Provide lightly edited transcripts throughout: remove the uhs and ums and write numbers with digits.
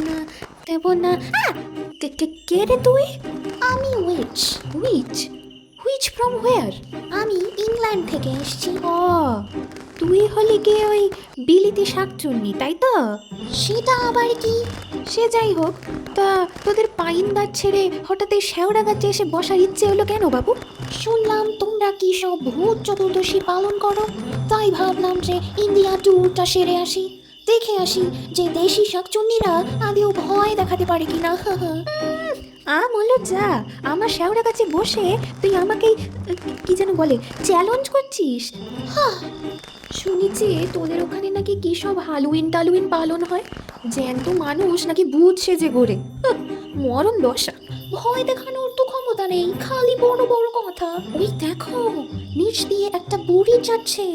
না দেব না। কে রে তুই? আমি which. Which? Which from where? আমি ইংল্যান্ড থেকে এসেছি। ও, তুই হলি গিয়ে ওই বিলিতি শাকচুন্নি, তাই তো? সেটা আবার কি? সে যাই হোক, তা তোদের পাইন গাছ ছেড়ে হঠাৎ এই শ্যাওড়া গাছে এসে বসার ইচ্ছে হলো কেন বাবু? শুনলাম তোমরা কি সব ভূত চতুর্দশী পালন করো, তাই ভাবলাম যে ইন্ডিয়া ট্যুরটা সেরে আসি, দেখে আসি যে দেশি শাকচুন্নিরা আদেও ভয় দেখাতে পারে কিনা। হলো যা, আমার শ্যাওড়া গাছে বসে তুই আমাকেই কি যেন বলে চ্যালেঞ্জ করছিস? শুনেছি তোদের ওখানে নাকি কি সব হালুইন টালুইন পালন হয়, জ্যান্ত মানুষ নাকি ভূত সেজে ঘোরে। মরণ দশা। ভয় দেখানোর তো ক্ষমতা নেই, খালি বড় বড় কথা। ওই দেখো, নিচ দিয়ে একটা বুড়ি যাচ্ছে,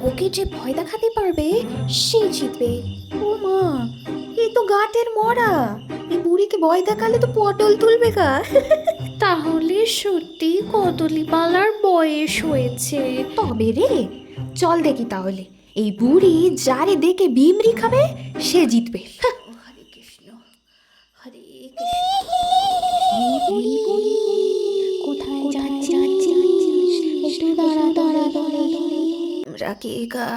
ওকে যে ভয় দেখাতে পারবে সে জিতবে। ও মা, এই তো গাটের মরা, এই বুড়িকে ভয় দেখালে তো পটল তুলবে গা। তাহলে সত্যি কদলি পালার বয়স হয়েছে। তবে রে, চল দেখি তাহলে এই বুড়ি যারে দেখে বিমরি খাবে সে জিতবে। হরে কৃষ্ণ, হরে কৃষ্ণ। এই বুড়ি বুড়ি কোথায় যাচ্ছিস? একটু দাঁড়া দাঁড়া দাঁড়া। তোমরা কে গা?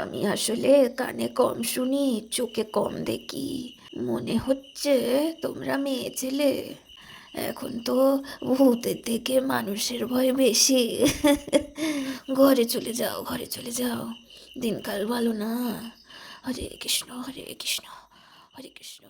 আমি আসলে কানে কম শুনি, চোখে কম দেখি। মনে হচ্ছে তোমরা মেয়ে ছেলে। এখন তো ভূতের থেকে মানুষের ভয় বেশি। ঘরে চলে যাও, ঘরে চলে যাও, দিনকাল ভালো না। হরে কৃষ্ণ, হরে কৃষ্ণ, হরে কৃষ্ণ।